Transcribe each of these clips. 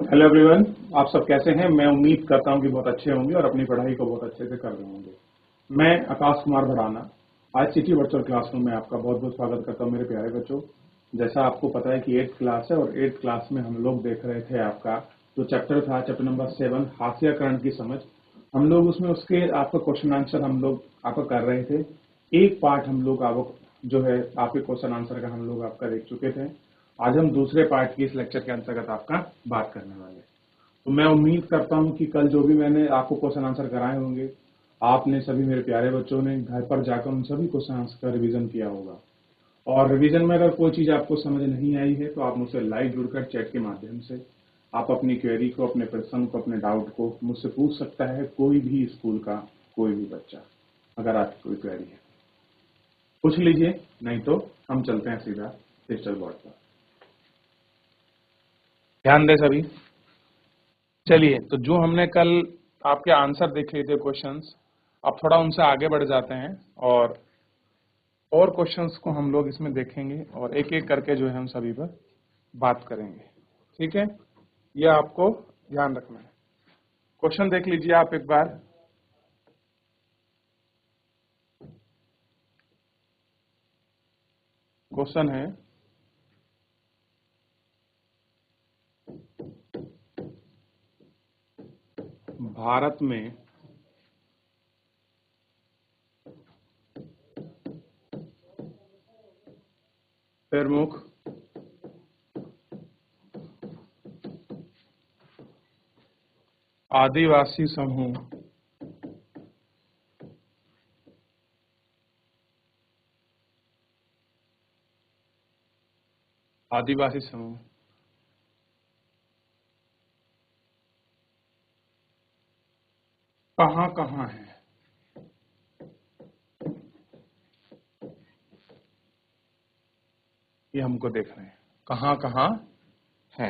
Hello everyone, आप सब कैसे हैं। मैं उम्मीद करता हूं कि बहुत अच्छे होंगे और अपनी पढ़ाई को बहुत अच्छे से कर रहे होंगे। मैं आकाश कुमार भड़ाना आज सिटी वर्चुअल क्लासरूम में आपका बहुत बहुत स्वागत करता हूं। मेरे प्यारे बच्चों, जैसा आपको पता है कि 8th क्लास है और 8th क्लास में हम लोग देख रहे थे आपका जो चैप्टर था, चैप्टर नंबर 7 हास्यकरण की समझ। हम लोग उसमें उसके आपका क्वेश्चन आंसर हम लोग आपका कर रहे थे। एक पार्ट हम लोग आपको जो है आपके क्वेश्चन आंसर का हम लोग आपका देख चुके थे। आज हम दूसरे पार्ट की इस लेक्चर के अंतर्गत आपका बात करने वाले। तो मैं उम्मीद करता हूं कि कल जो भी मैंने आपको क्वेश्चन आंसर कराए होंगे, आपने सभी मेरे प्यारे बच्चों ने घर पर जाकर उन सभी क्वेश्चन आंसर का रिवीजन किया होगा। और रिवीजन में अगर कोई चीज आपको समझ नहीं आई है तो आप मुझसे लाइव जुड़कर चैट के माध्यम से आप अपनी क्वेरी को, अपने प्रश्न को, अपने डाउट को मुझसे पूछ सकता है। कोई भी स्कूल का कोई भी बच्चा, अगर आपकी कोई क्वेरी है पूछ लीजिए, नहीं तो हम चलते हैं सीधा डिजिटल बोर्ड पर। ध्यान दें सभी। चलिए, तो जो हमने कल आपके आंसर देख लिए थे क्वेश्चंस, अब थोड़ा उनसे आगे बढ़ जाते हैं और क्वेश्चंस को हम लोग इसमें देखेंगे और एक एक करके जो है हम सभी पर बात करेंगे। ठीक है, यह आपको ध्यान रखना है। क्वेश्चन देख लीजिए आप एक बार। क्वेश्चन है, भारत में प्रमुख आदिवासी समूह कहाँ कहाँ है। ये हमको देखना है, कहाँ कहाँ है।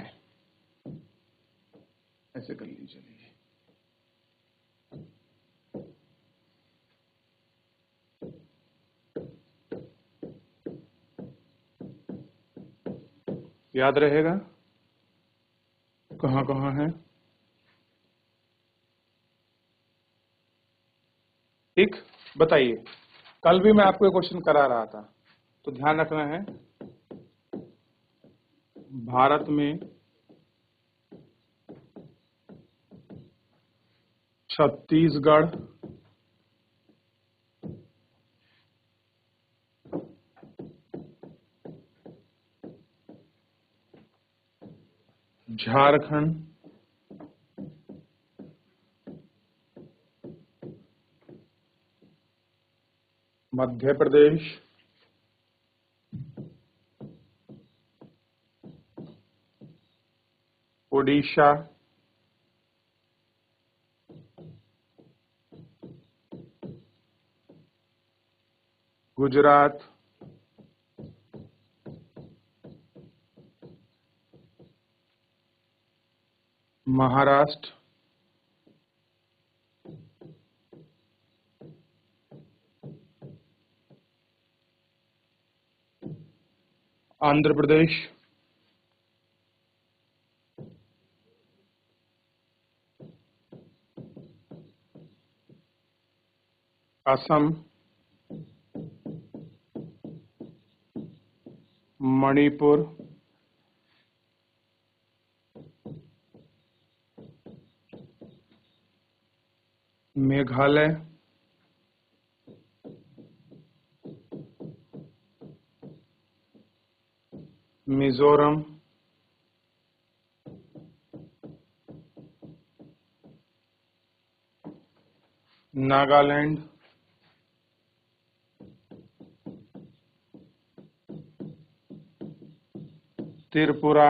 ऐसे कर लीजिए। याद रहेगा कहाँ कहाँ है। ठीक, बताइए। कल भी मैं आपको क्वेश्चन करा रहा था, तो ध्यान रखना है। भारत में छत्तीसगढ़, झारखंड, मध्य प्रदेश, उड़ीसा, गुजरात, महाराष्ट्र, आंध्र प्रदेश, असम, मणिपुर, मेघालय, मिजोरम, नागालैंड, त्रिपुरा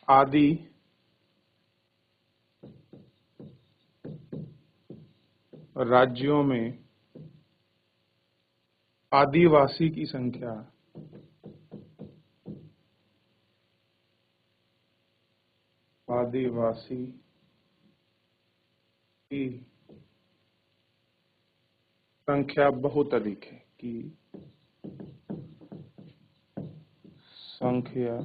आदि राज्यों में आदिवासी की संख्या आदिवासी की संख्या बहुत अधिक है, की संख्या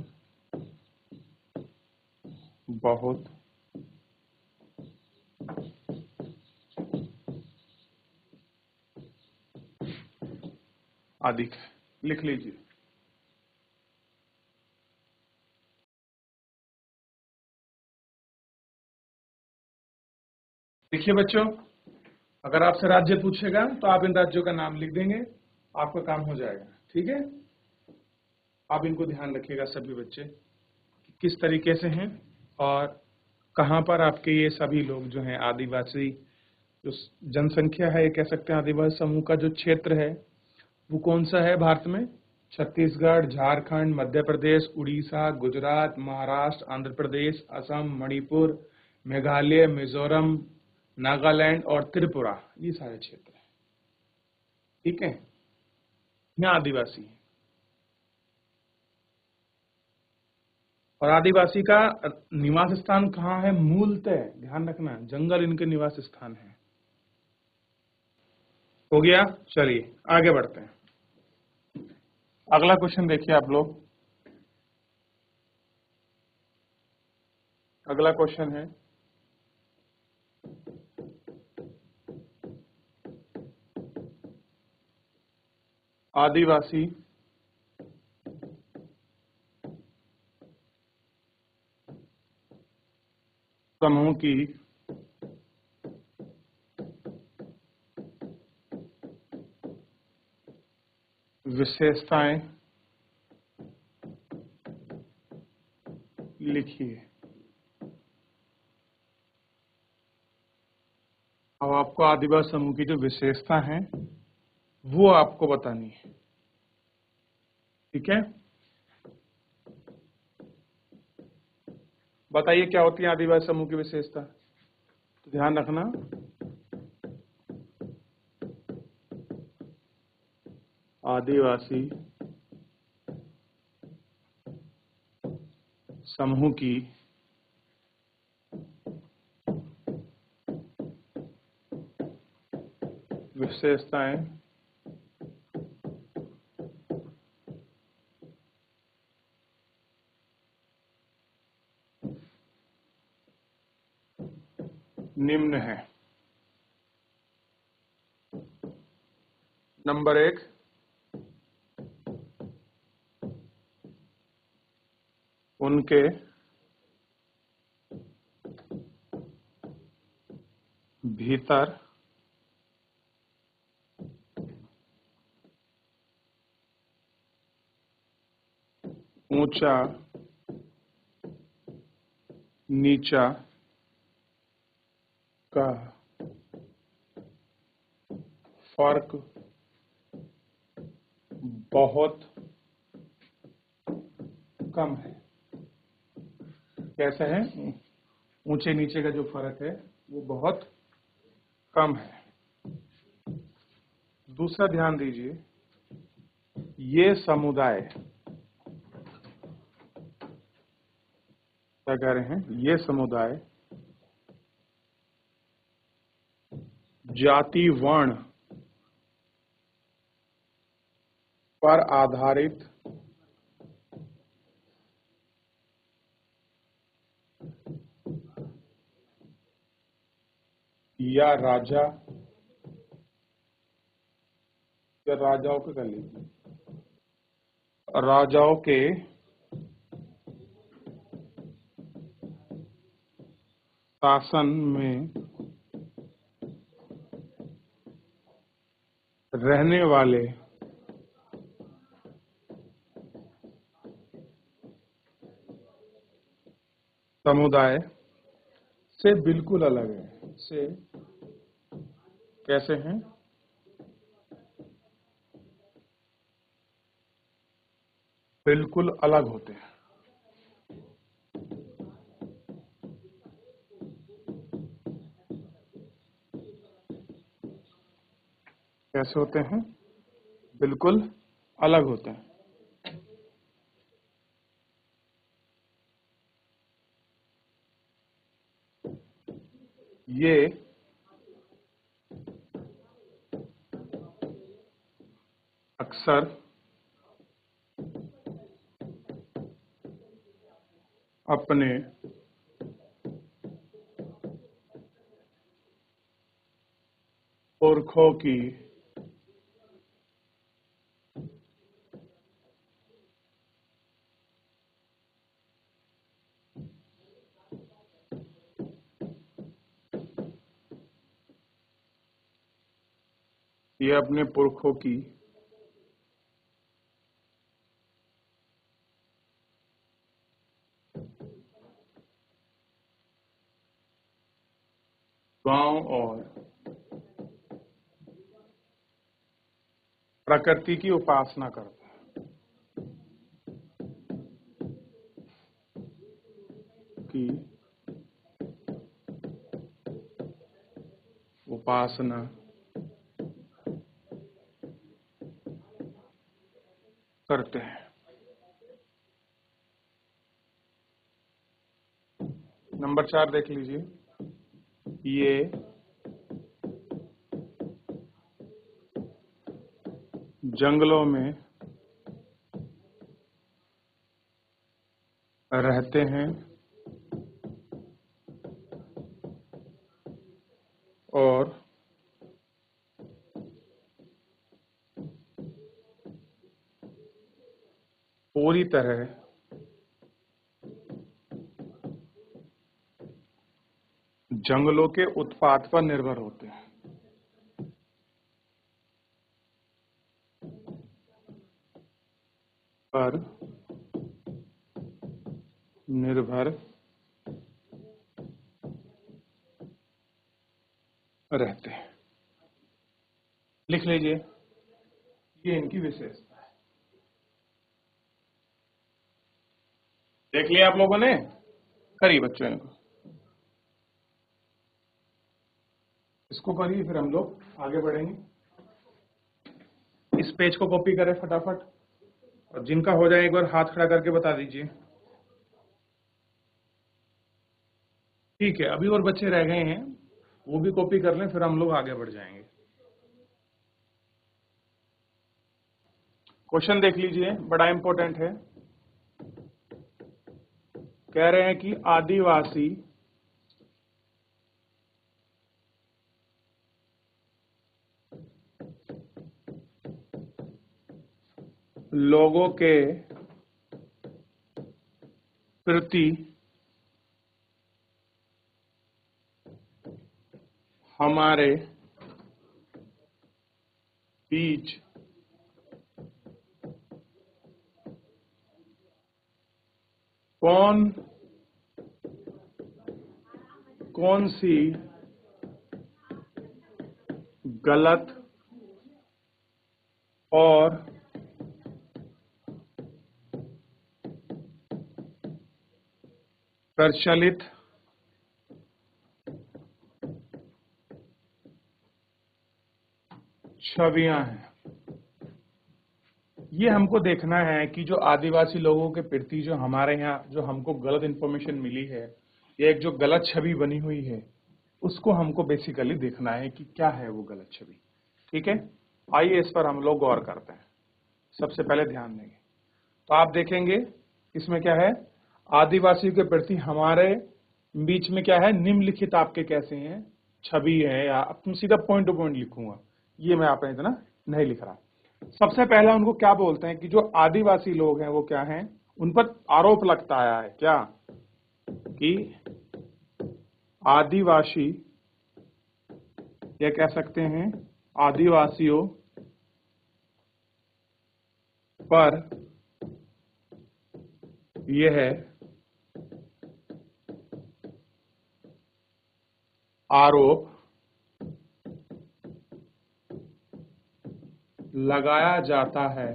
बहुत अधिक है। लिख लीजिए। देखिए बच्चों, अगर आपसे राज्य पूछेगा तो आप इन राज्यों का नाम लिख देंगे, आपका काम हो जाएगा। ठीक है, आप इनको ध्यान रखिएगा सभी बच्चे, किस तरीके से हैं और कहां पर आपके ये सभी लोग जो हैं आदिवासी जो जनसंख्या है, ये कह सकते हैं आदिवासी समूह का जो क्षेत्र है वो कौन सा है भारत में? छत्तीसगढ़, झारखंड, मध्य प्रदेश, उड़ीसा, गुजरात, महाराष्ट्र, आंध्र प्रदेश, असम, मणिपुर, मेघालय, मिजोरम, नागालैंड और त्रिपुरा, ये सारे क्षेत्र हैं। ठीक है, यहाँ आदिवासी है। और आदिवासी का निवास स्थान कहाँ है? मूलतः ध्यान रखना, जंगल इनके निवास स्थान है। हो गया, चलिए आगे बढ़ते हैं। अगला क्वेश्चन देखिए आप लोग। अगला क्वेश्चन है, आदिवासी समूह की विशेषताएं लिखिए। अब आपको आदिवासी समूह की जो विशेषता है वो आपको बतानी है। ठीक है, बताइए क्या होती है आदिवासी समूह की विशेषता। तो ध्यान रखना, आदिवासी समूह की विशेषताएं निम्न है। नंबर 1, उनके भीतर ऊंचा नीचा का फर्क बहुत कम है। कैसे है? ऊंचे नीचे का जो फर्क है वो बहुत कम है। दूसरा ध्यान दीजिए, ये समुदाय, क्या कह रहे हैं? ये समुदाय जाति वर्ण पर आधारित या राजाओं के कर लीजिए, राजाओं के शासन में रहने वाले समुदाय से बिल्कुल अलग है। से कैसे हैं? बिल्कुल अलग होते हैं। कैसे होते हैं? बिल्कुल अलग होते हैं। ये अक्सर अपने पुरखों की ये अपने पुरखों की गांव और प्रकृति की उपासना करता है, की उपासना करते हैं। नंबर 4 देख लीजिए। ये जंगलों में रहते हैं और पूरी तरह जंगलों के उत्पाद पर निर्भर होते हैं। पर निर्भर रहते हैं। लिख लीजिए, ये इनकी विशेषता है। देख लिया आप लोगों ने? करिए बच्चों इनको, इसको करिए, फिर हम लोग आगे बढ़ेंगे। इस पेज को कॉपी करें फटाफट, और जिनका हो जाए एक बार हाथ खड़ा करके बता दीजिए। ठीक है, अभी और बच्चे रह गए हैं, वो भी कॉपी कर लें, फिर हम लोग आगे बढ़ जाएंगे। क्वेश्चन देख लीजिए, बड़ा इंपॉर्टेंट है। कह रहे हैं कि आदिवासी लोगों के प्रति हमारे बीच कौन कौन सी गलत और प्रचलित छवियां हैं। ये हमको देखना है कि जो आदिवासी लोगों के प्रति जो हमारे यहाँ जो हमको गलत इंफॉर्मेशन मिली है, ये एक जो गलत छवि बनी हुई है, उसको हमको बेसिकली देखना है कि क्या है वो गलत छवि। ठीक है, आइए इस पर हम लोग गौर करते हैं। सबसे पहले ध्यान देंगे तो आप देखेंगे इसमें क्या है, आदिवासियों के प्रति हमारे बीच में क्या है, निम्नलिखित आपके कैसे हैं छवि है, या तुम सीधा पॉइंट टू पॉइंट लिखूंगा, ये मैं आपने इतना नहीं लिख रहा। सबसे पहला उनको क्या बोलते हैं कि जो आदिवासी लोग हैं वो क्या हैं, उन पर आरोप लगता आया है क्या कि आदिवासी, ये कह सकते हैं आदिवासियों पर यह आरोप लगाया जाता है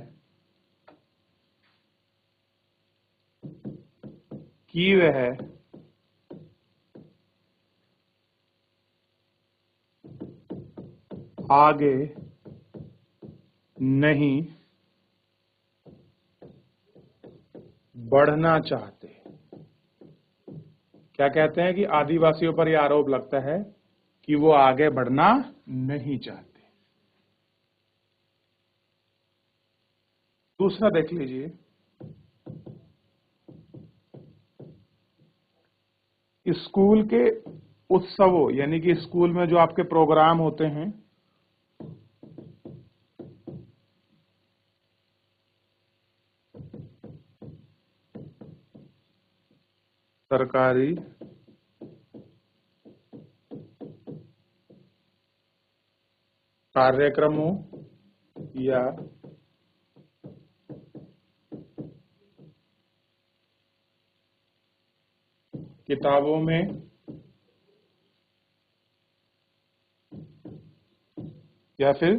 कि वह आगे नहीं बढ़ना चाहते। क्या कहते हैं कि आदिवासियों पर यह आरोप लगता है कि वो आगे बढ़ना नहीं चाहते। दूसरा देख लीजिए, स्कूल के उत्सवों यानी कि स्कूल में जो आपके प्रोग्राम होते हैं, सरकारी कार्यक्रमों या किताबों में या फिर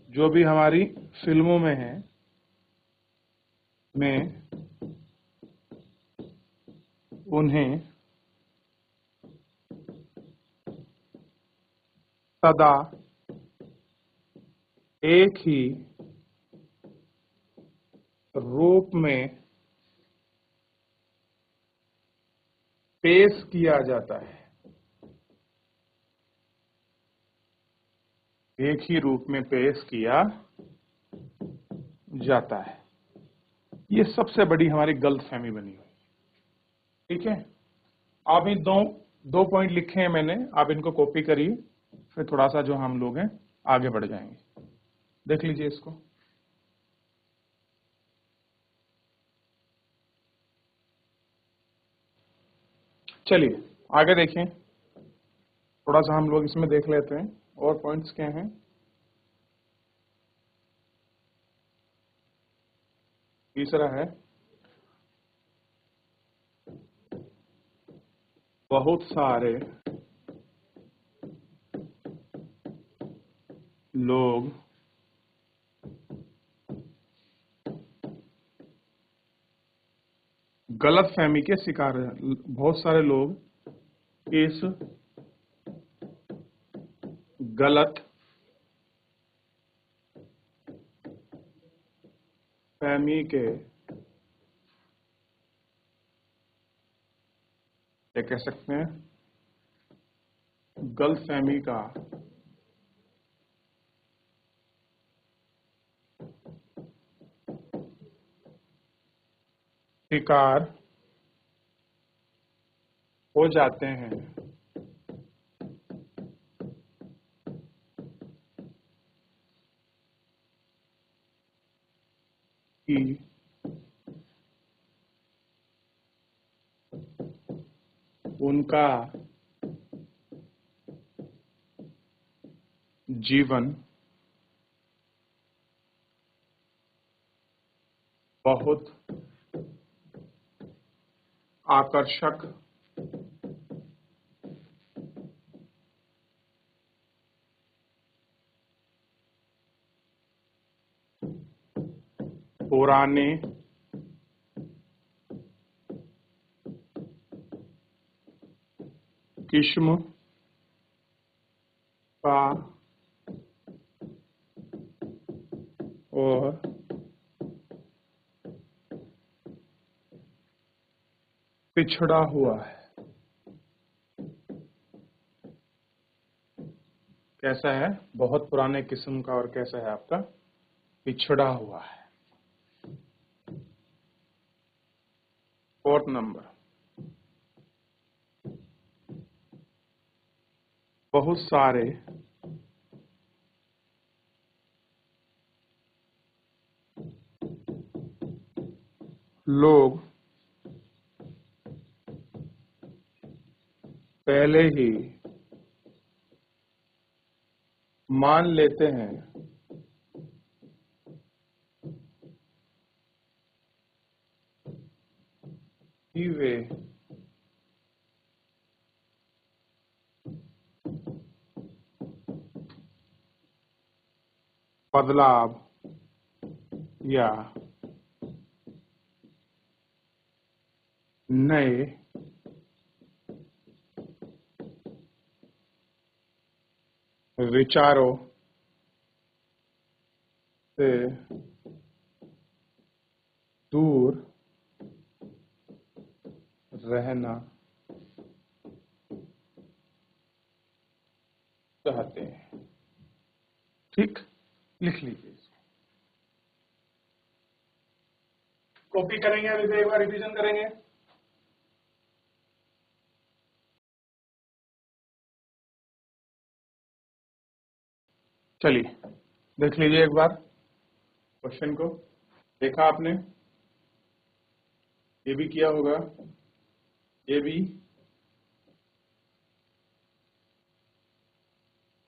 जो भी हमारी फिल्मों में है, में उन्हें सदा एक ही रूप में पेश किया जाता है। एक ही रूप में पेश किया जाता है। ये सबसे बड़ी हमारी गलतफहमी बनी हुई। ठीक है, आप इन दो पॉइंट लिखे हैं मैंने, आप इनको कॉपी करिए, फिर थोड़ा सा जो हम लोग हैं आगे बढ़ जाएंगे। देख लीजिए इसको। चलिए आगे देखें, थोड़ा सा हम लोग इसमें देख लेते हैं और पॉइंट्स क्या हैं। तीसरा है बहुत सारे लोग गलतफहमी के शिकार हैं। बहुत सारे लोग इस गलत फहमी के, ये कह सकते हैं गलतफहमी का शिकार हो जाते हैं कि उनका जीवन बहुत आकर्षक पुराने किस्म का और पिछड़ा हुआ है। कैसा है? बहुत पुराने किस्म का और कैसा है आपका? पिछड़ा हुआ है। फोर्थ नंबर, बहुत सारे लोग पहले ही मान लेते हैं कि वे बदलाव या नए विचारों से दूर रहना चाहते हैं। ठीक, लिख लीजिए इसको। कॉपी करेंगे, अभी एक बार रिवीजन करेंगे। चलिए देख लीजिए एक बार क्वेश्चन को। देखा आपने, ये भी किया होगा, ये भी।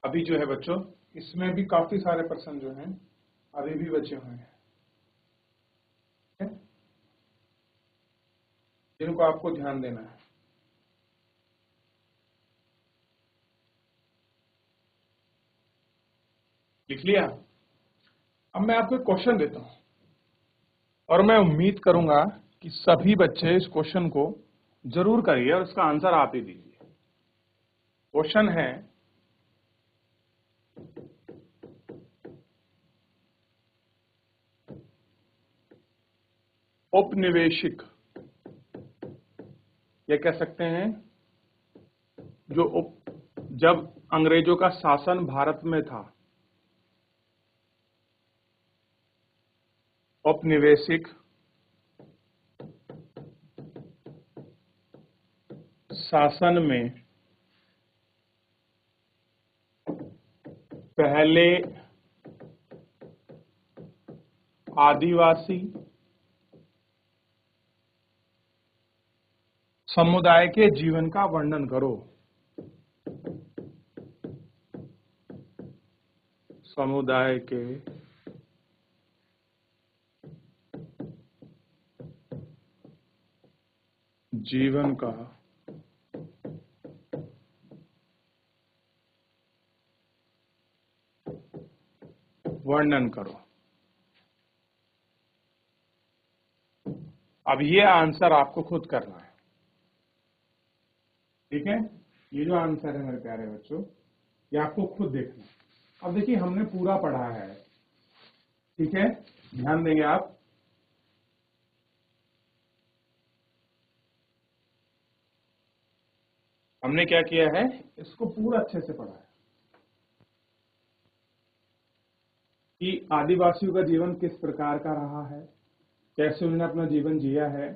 अभी जो है बच्चों, इसमें भी काफी सारे प्रश्न जो हैं अभी भी बचे हुए हैं, जिनको आपको ध्यान देना है। लिख लिया? अब मैं आपको एक क्वेश्चन देता हूं और मैं उम्मीद करूंगा कि सभी बच्चे इस क्वेश्चन को जरूर करिए और इसका आंसर आप ही दीजिए। क्वेश्चन है, औपनिवेशिक, ये कह सकते हैं जब अंग्रेजों का शासन भारत में था, औपनिवेशिक शासन में पहले आदिवासी समुदाय के जीवन का वर्णन करो। समुदाय के जीवन का वर्णन करो। अब ये आंसर आपको खुद करना है, ठीक है? ये जो आंसर है मेरे प्यारे बच्चों, ये आपको खुद देखना है। अब देखिए, हमने पूरा पढ़ा है, ठीक है? ध्यान देंगे आप। हमने क्या किया है, इसको पूरा अच्छे से पढ़ा है कि आदिवासियों का जीवन किस प्रकार का रहा है, कैसे उन्होंने अपना जीवन जिया है,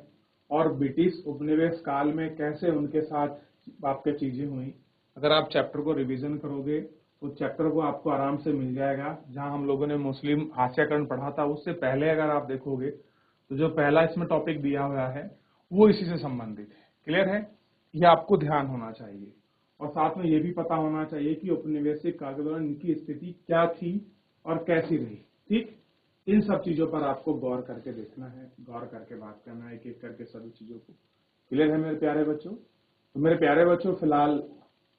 और ब्रिटिश उपनिवेश काल में कैसे उनके साथ आपके चीजें हुई। अगर आप चैप्टर को रिवीजन करोगे तो चैप्टर को आपको आराम से मिल जाएगा। जहां हम लोगों ने मुस्लिम हास्यकरण पढ़ा था, उससे पहले अगर आप देखोगे तो जो पहला इसमें टॉपिक दिया हुआ है वो इसी से संबंधित है। क्लियर है? ये आपको ध्यान होना चाहिए और साथ में ये भी पता होना चाहिए कि औपनिवेशिक काल के दौरान इनकी स्थिति क्या थी और कैसी रही। ठीक, इन सब चीजों पर आपको गौर करके देखना है, गौर करके बात करना है, एक एक करके सभी चीजों को। क्लियर है मेरे प्यारे बच्चों? तो मेरे प्यारे बच्चों, फिलहाल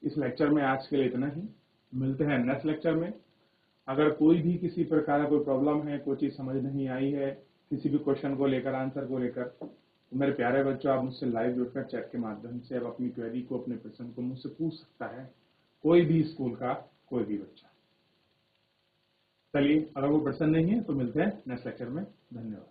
इस लेक्चर में आज के लिए इतना ही। मिलते हैं नेक्स्ट लेक्चर में। अगर कोई भी किसी प्रकार का कोई प्रॉब्लम है, कोई चीज समझ नहीं आई है, किसी भी क्वेश्चन को लेकर, आंसर को लेकर, तो मेरे प्यारे बच्चों, आप मुझसे लाइव जुड़कर चैट के माध्यम से अब अपनी क्वेरी को, अपने प्रश्न को मुझसे पूछ सकता है कोई भी स्कूल का कोई भी बच्चा। चलिए, अगर वो प्रश्न नहीं है तो मिलते हैं नेक्स्ट लेक्चर में। धन्यवाद।